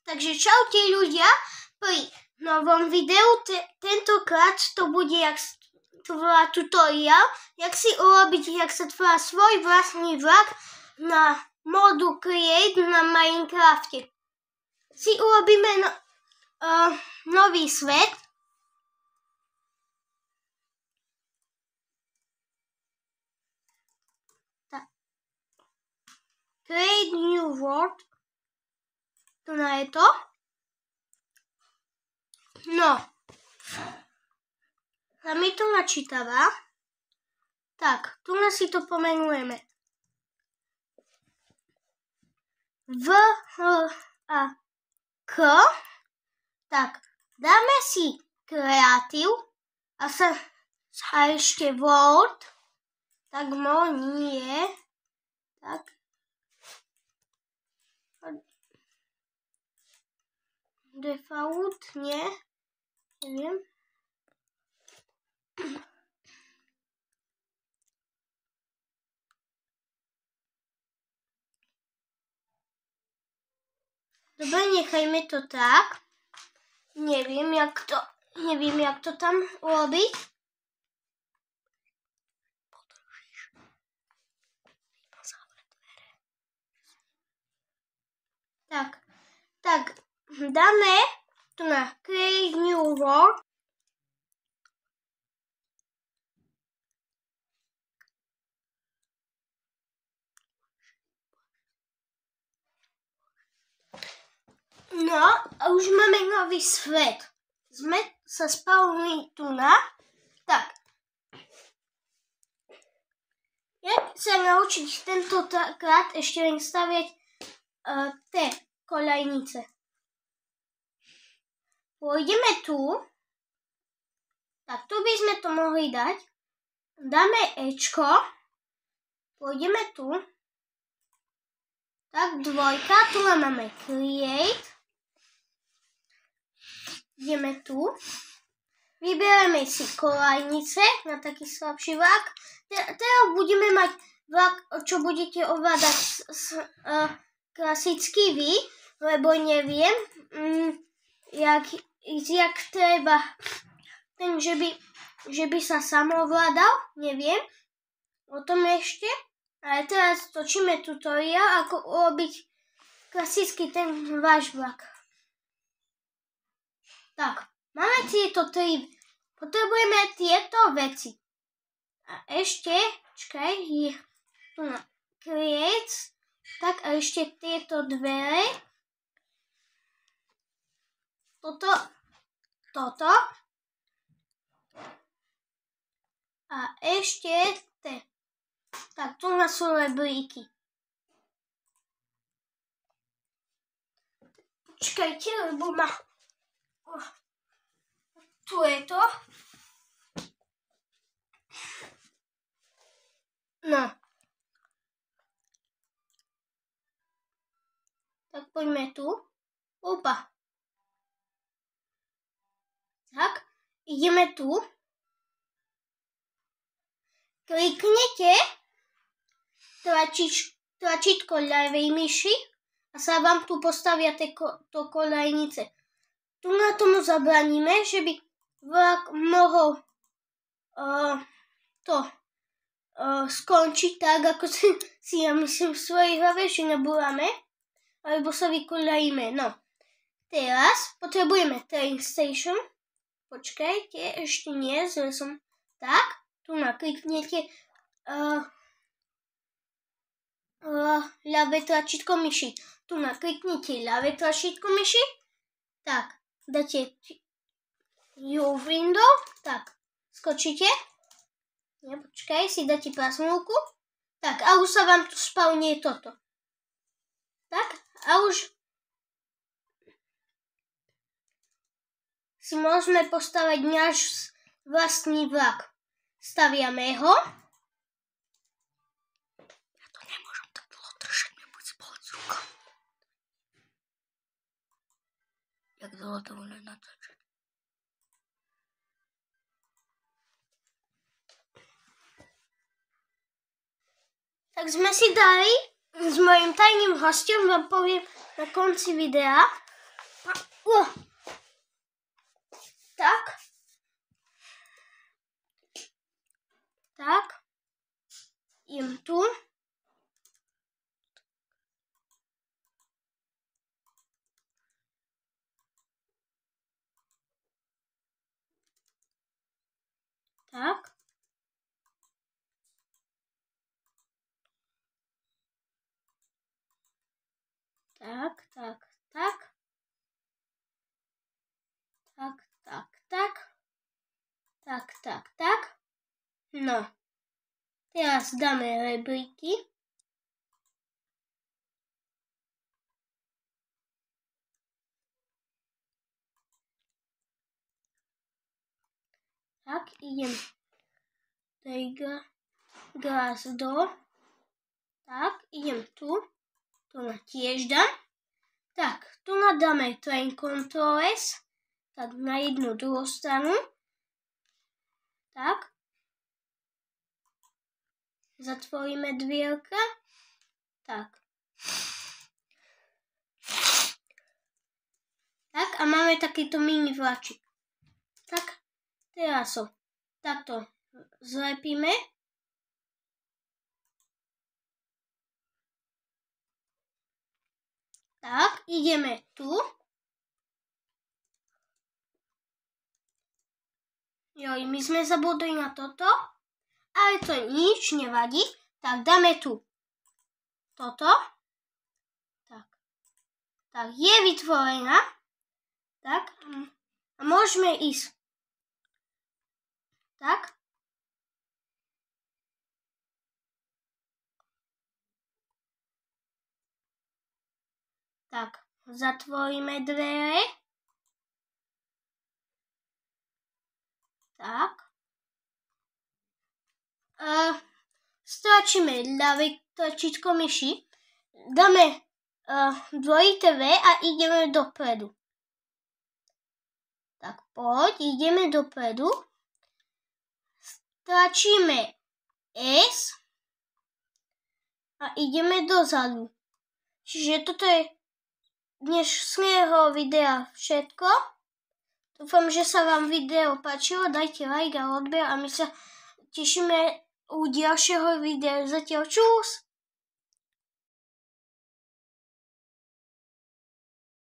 Takže čaute ľudia, pri novom videu, tentokrát to bude tutoriál, jak si urobiť, jak sa tvorí svoj vlastný vlak na modu Create na Minecrafte. Si urobíme nový svet. Tak. Create new world. Tu je to. No. A mi to načítava. Tak, tu si to pomenujeme. V, a K. Tak, dáme si kreatív a ešte Word. Tak nie. Tak. Default, nie. Neviem. Dobre, nechajme to tak. Neviem, jak to tam urobiť. Tak, dáme tu na Create New World. No, a už máme nový svet. Sme sa spavili tu na. Tak. Jak sa naučiť tentokrát ešte len staviať tie kolejnice. Pôjdeme tu. Tak, tu by sme to mohli dať. Dáme Ečko. Pôjdeme tu. Tak, dvojka. Tu máme Create. Ideme tu. Vyberieme si kolejnice na taký slabší vlak. Teraz budeme mať vlak, čo budete ovládať klasicky vy, lebo neviem, jak treba ten, že by sa sám ovládal, neviem o tom ešte. Ale teraz točíme tutoriál, ako urobiť klasicky ten váš vlak. Tak, máme tieto tri. Potrebujeme tieto veci. A ešte, čakaj, je tu na Create. Tak a ešte tieto dvere. Toto. A ešte tak, tu sú rebríky. Počkajte, lebo tu je to. No. Tak poďme tu. Opa. Tak, ideme tu. Kliknete tlačítko ľavej myši a sa vám tu postavia to kolejnice. Tu na tomu zabraníme, že by vlak mohol skončiť tak, ako si ja myslím v svojej hlave, že nebúrame, alebo sa vykoľajíme. No, teraz potrebujeme train station. Počkajte, ešte nie, zle som. Tak, tu nakliknete ľavé tlačítko myši. Tu nakliknete ľavé tlačítko myši. Tak, dáte New Window. Tak, skočíte. Nie, počkaj, si dáte prasnúku. Tak, a už sa vám tu spawnie toto. Tak, a už si môžeme postavať náš vlastný vlak. Staviame ho. Ja to nemôžem tak dlho držať, mňa bude bolieť ruka. Jak dlho to bude natáčať? Tak sme si dali s mojím tajným hostom, vám poviem na konci videa. Tak. Tak. Idem tu. Tak. Tak, tak, tak. Tak, tak, tak. Tak, tak, tak. No. Teraz dáme rebríky. Tak, idem glas do. Tak, idem tu. Tu tiež dám. Tak, tu dáme train controllers. Tak, na jednu druhú stranu. Tak. Zatvoríme dvierka. Tak. Tak, a máme takýto mini vláčik. Tak, teraz ho takto zlepíme. Tak, ideme tu. Joj, my sme zabudli na toto, ale to nič nevadí. Tak, dáme tu toto. Tak. Tak, je vytvorená. Tak, a môžeme ísť. Tak. Tak, zatvoríme dvere. Tak. Stlačíme ľavé tlačítko myši. Dáme dvojité V a ideme dopredu. Tak poď, ideme dopredu. Stlačíme S a ideme dozadu. Čiže toto je dnešného videa všetko. Dúfam, že sa vám video páčilo. Dajte like a odber a my sa tešíme u ďalšieho videa. Zatiaľ čus!